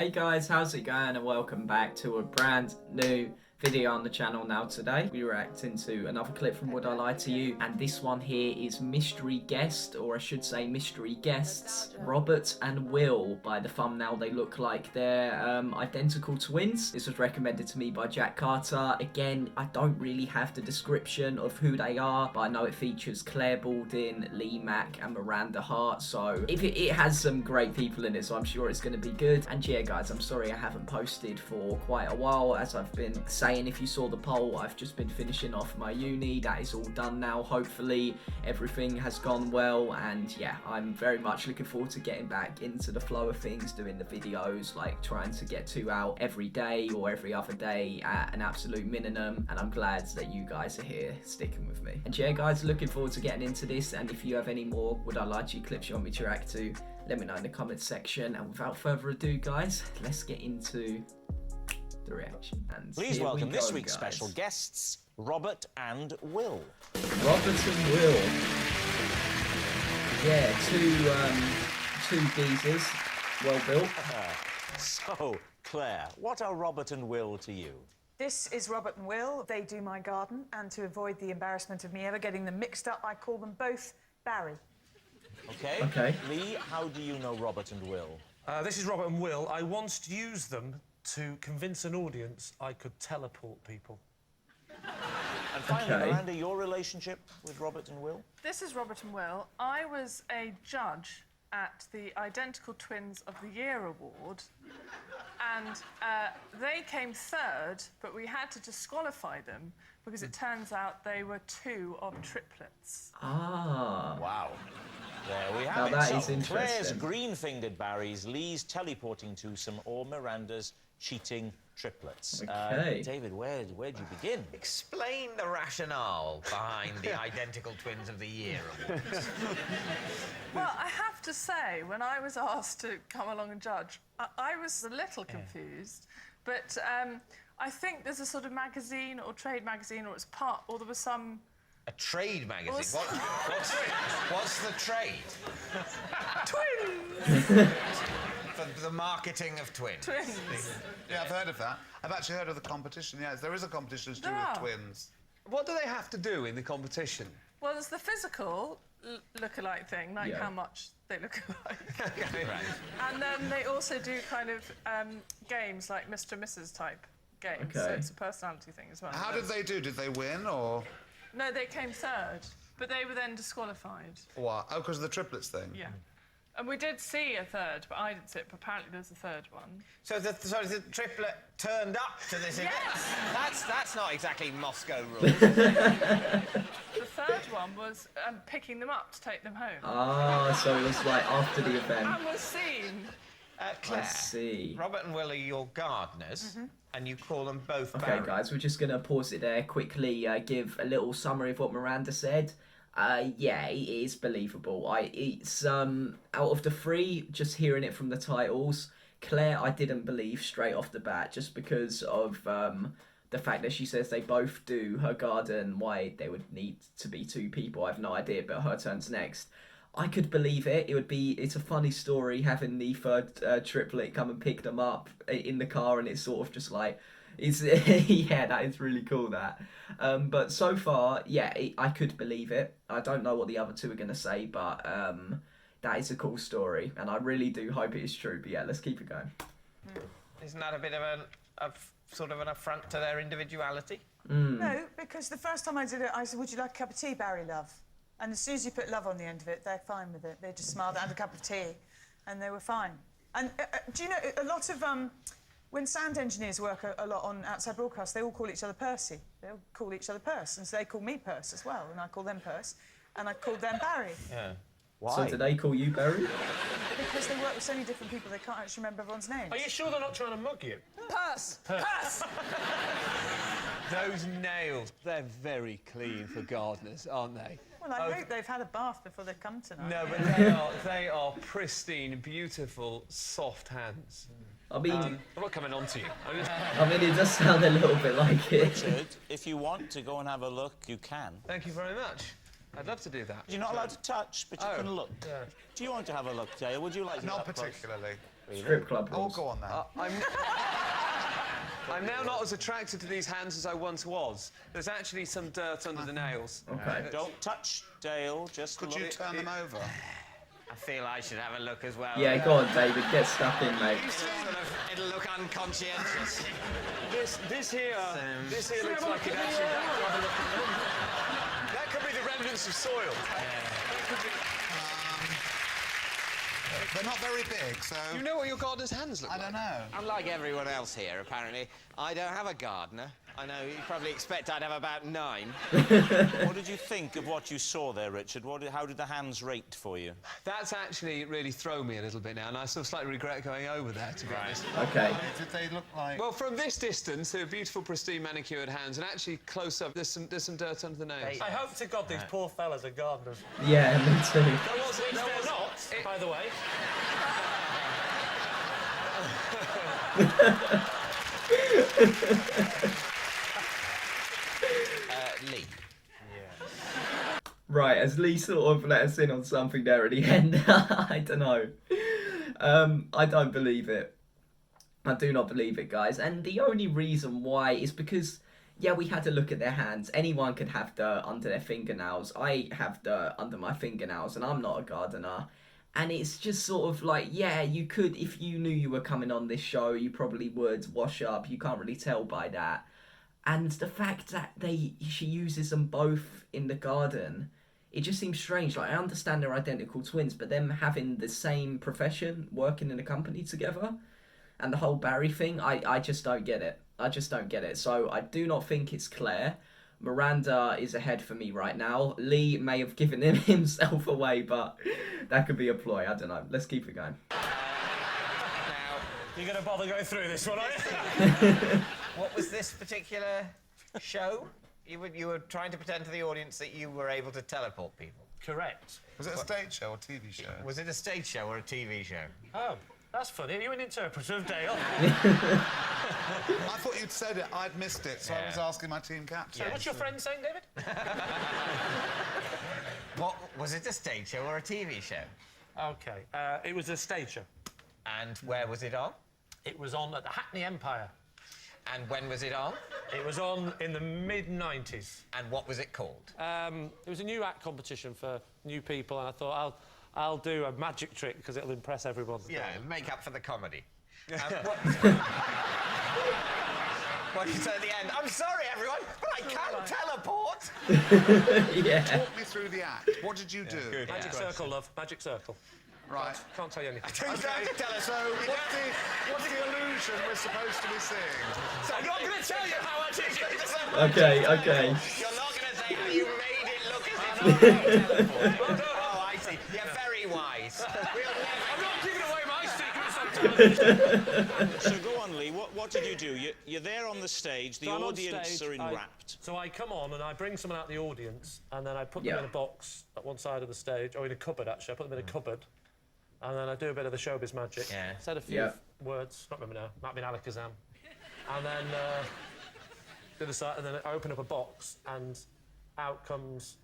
Hey guys, how's it going, and welcome back to a brand new video on the channel. Now today we're reacting to another clip from Would I Lie to You, and this one here is mystery guest, or I should say mystery guests, Robert and Will. By the thumbnail they look like they're identical twins. This was recommended to me by Jack Carter. Again, I don't really have the description of who they are, but I know it features Clare Balding, Mack and Miranda Hart, so it has some great people in it, so I'm sure it's going to be good. And yeah guys, I'm sorry I haven't posted for quite a while. As I've been saying, if you saw the poll, I've just been finishing off my uni. That is all done now. Hopefully everything has gone well, and yeah, I'm very much looking forward to getting back into the flow of things, doing the videos, like trying to get 2 out every day or every other day at an absolute minimum. And I'm glad that you guys are here sticking with me. And yeah guys, looking forward to getting into this. And if you have any more Would I Lie to You clips you want me to react to, let me know in the comments section. And without further ado guys, let's get into the reaction. And please welcome this week's special guests, Robert and Will. Robert and Will. Yeah, two geezers, well built. So, Claire, what are Robert and Will to you? This is Robert and Will. They do my garden, and to avoid the embarrassment of me ever getting them mixed up, I call them both Barry. Okay. Lee, how do you know Robert and Will? This is Robert and Will. I once used them to convince an audience I could teleport people. And finally, Miranda, your relationship with Robert and Will? This is Robert and Will. I was a judge at the Identical Twins of the Year award, and they came third, but we had to disqualify them because it turns out they were two of triplets. Ah. Wow. There we have it. That so, is interesting. Claire's green-fingered Barrys, Lee's teleporting twosome, or Miranda's cheating triplets. Okay. David, where'd you begin? Explain the rationale behind the Identical Twins of the Year award. Well, I have to say, when I was asked to come along and judge, I was a little confused, but I think there's a sort of magazine or trade magazine, or it's part, or there was some... A trade magazine? What's the trade? Twins! For the marketing of twins. Twins. Yeah, I've heard of that. I've actually heard of the competition, yes. There is a competition to do There with are. twins. What do they have to do in the competition? Well, there's the physical look-alike thing, like how much they look alike. Okay. Right. And then they also do kind of games like Mr. and Mrs. type games. So Okay. it's a personality thing as well. How did they do? Did they win, or No, they came third, but they were then disqualified. what? Oh, because of the triplets thing? Yeah. And we did see a third, but I didn't see it, but apparently there's a third one. So the triplet turned up to this event? Yes! That's not exactly Moscow rules. The third one was picking them up to take them home. Ah, so it was like after the event. And was seen. Claire, I see. Robert and Will are your gardeners, and you call them both Okay Barry. guys, we're just going to pause it there, quickly give a little summary of what Miranda said. Yeah, it is believable. It's out of the three, just hearing it from the titles, Claire I didn't believe straight off the bat, just because of the fact that she says they both do her garden. Why they would need to be two people, I have no idea, but her turn's next. I could believe it. It's a funny story having the third triplet come and pick them up in the car, and it's sort of just like, it's yeah, that is really cool, that. But so far, yeah, I could believe it. I don't know what the other two are gonna say, but that is a cool story, and I really do hope it is true. But yeah, let's keep it going. Isn't that a bit of sort of an affront to their individuality? No, because the first time I did it, I said, would you like a cup of tea, Barry, love? And as soon as you put love on the end of it, they're fine with it. They just smiled and had a cup of tea, and they were fine. And do you know, a lot of... when sound engineers work a lot on outside broadcasts, they all call each other Percy. They all call each other Purse, and so they call me Purse as well, and I call them Purse, and I called them Barry. Yeah. Why? So do they call you Barry? Because they work with so many different people, they can't actually remember everyone's names. Are you sure they're not trying to mug you? Purse! Purse! Those nails, they're very clean for gardeners, aren't they? Well, I hope they've had a bath before they've come tonight. No, but they are pristine, beautiful, soft hands. I mean, I'm not coming on to you. I mean, it does sound a little bit like it. Richard, if you want to go and have a look, you can. Thank you very much. I'd love to do that. You're not allowed to touch, but you can look. Yeah. Do you want to have a look, Jay, or would you like to Not get up close? particularly. Strip club Oh, rules. go on then. I'm now not as attracted to these hands as I once was. There's actually some dirt under the nails. Okay. Don't touch Dale, just Could look you it- turn them over? I feel I should have a look as well. Yeah, go on, David. Get stuck in, mate. It'll look unconscientious. This here looks like it actually... That could be the remnants of soil. They're not very big, so... You know what your gardener's hands look I like? don't know. Unlike everyone else here, apparently, I don't have a gardener. I know you probably expect I'd have about 9. What did you think of what you saw there, Richard? How did the hands rate for you? That's actually really thrown me a little bit now, and I sort of slightly regret going over there, to be honest. Okay. Did they look like... Well, from this distance, they're beautiful, pristine, manicured hands, and actually close up, there's some dirt under the nails. I hope to God these poor fellas are gardeners. Yeah, me too. Which they're not, by the way. Lee. Right, as Lee sort of let us in on something there at the end, I don't know. I don't believe it. I do not believe it, guys. And the only reason why is because, yeah, we had to look at their hands. Anyone could have dirt under their fingernails. I have dirt under my fingernails, and I'm not a gardener. And it's just sort of like, yeah, you could, if you knew you were coming on this show, you probably would wash up. You can't really tell by that. And the fact that she uses them both in the garden, it just seems strange. Like, I understand they're identical twins, but them having the same profession, working in a company together, and the whole Barry thing, I just don't get it. I just don't get it. So I do not think it's Claire. Miranda is ahead for me right now. Lee may have given himself away, but that could be a ploy. I don't know. Let's keep it going. You're going to bother going through this one, are you? What was this particular show? You were trying to pretend to the audience that you were able to teleport people. Correct. Was it a stage show or TV show? Was it a stage show or a TV show? Oh, that's funny. Are you an interpreter of Dale? I thought you'd said it. I'd missed it, so I was asking my team captain. So what's your friend saying, David? What was it, a stage show or a TV show? OK. It was a stage show. And where was it on? It was on at the Hackney Empire. And when was it on? It was on in the mid-90s. And what was it called? It was a new act competition for new people, and I thought I'll do a magic trick because it'll impress everyone. Yeah, make up for the comedy. What did you say at the end? I'm sorry, everyone, but I can't teleport. Yeah. Talk me through the act. What did you do? Magic circle, love. Magic circle. Right. Can't tell you anything. You don't have to tell us. So, what's the illusion we're supposed to be seeing? So I'm not going to tell you how I did it. Okay. You're not going to say how you made it look as if you were teleporting. Oh, I see. You're very wise. I'm not giving away my secrets on television. So go on, Lee. What did you do? You're there on the stage. The So I'm on audience stage, are enwrapped. So I come on and I bring someone out the audience and then I put them Yeah. in a box at one side of the stage, or in a cupboard, actually. I put them in a cupboard. And then I do a bit of the showbiz magic. Yeah. Said a few Yeah. words, not remember now. Might have been Alakazam. And then do the side, and then I open up a box, and out comes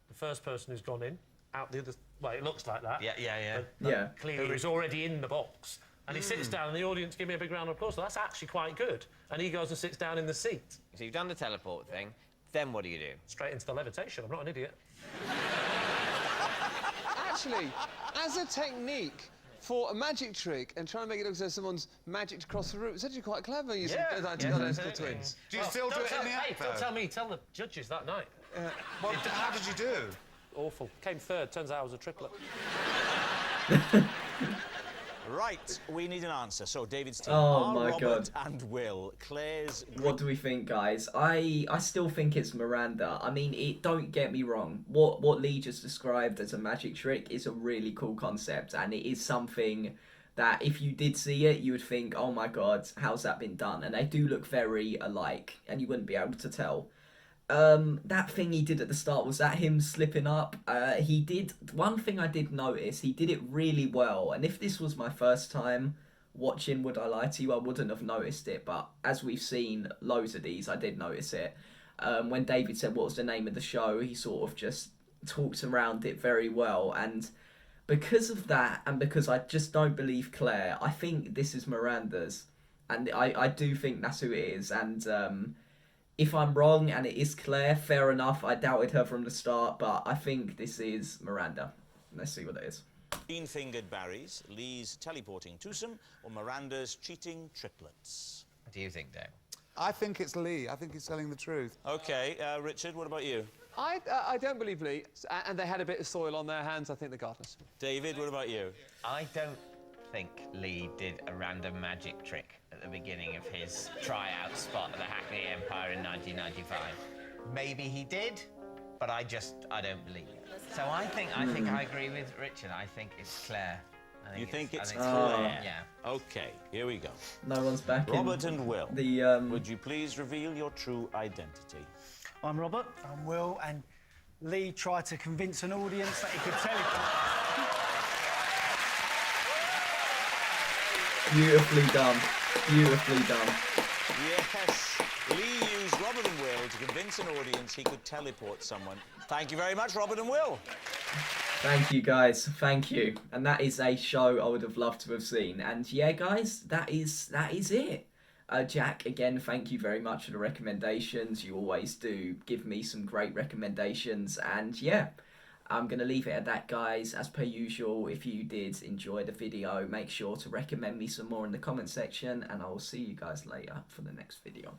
the first person who's gone in, out the other. Well, it looks like that. Yeah. Yeah. Clearly, he's already in the box, and he sits down, and the audience give me a big round of applause. So that's actually quite good. And he goes and sits down in the seat, So you've done the teleport thing. Then what do you do? straight into the levitation. I'm not an idiot. Actually, as a technique for a magic trick and trying to make it look as though someone's magic across the room, it's actually quite clever using identical twins. Do you still do it in the Hey, act, don't though? tell me. Tell the judges that night. Well, how did you do? Awful. Came third. Turns out I was a triplet. Right, we need an answer. So, David's team Oh, are my Robert God. and Will. Claire's What do we think, guys? I still think it's Miranda. I mean, don't get me wrong. What Lee just described as a magic trick is a really cool concept, and it is something that if you did see it, you would think, oh my God, how's that been done? And they do look very alike, and you wouldn't be able to tell. That thing he did at the start, was that him slipping up? He did, one thing I did notice, he did it really well, and if this was my first time watching Would I Lie to You, I wouldn't have noticed it, but as we've seen loads of these, I did notice it. When David said what was the name of the show, he sort of just talked around it very well, and because of that, and because I just don't believe Claire, I think this is Miranda's. And I do think that's who it is. And if I'm wrong and it is Claire, fair enough. I doubted her from the start, but I think this is Miranda. Let's see what it is. Green-fingered Barry's, Lee's teleporting twosome, or Miranda's cheating triplets? What do you think, Dave? I think it's Lee. I think he's telling the truth. OK, Richard, what about you? I don't believe Lee, and they had a bit of soil on their hands. I think the gardeners. David, what about you? I don't think Lee did a random magic trick at the beginning of his tryout spot at the Hackney Empire in 1995. Maybe he did, but I don't believe it. So I think I agree with Richard. I think it's Claire. You think it's Claire? Claire? Yeah. OK, here we go. No one's back Robert in. and Will, The would you please reveal your true identity? I'm Robert. I'm Will, and Lee tried to convince an audience that he could teleport. Beautifully done. Beautifully done. Yes, Lee used Robert and Will to convince an audience he could teleport someone. Thank you very much, Robert and Will. Thank you, guys. Thank you. And that is a show I would have loved to have seen. And yeah, guys, that is it. Jack, again, thank you very much for the recommendations. You always do give me some great recommendations. And yeah, I'm going to leave it at that, guys. As per usual, if you did enjoy the video, make sure to recommend me some more in the comment section. And I will see you guys later for the next video.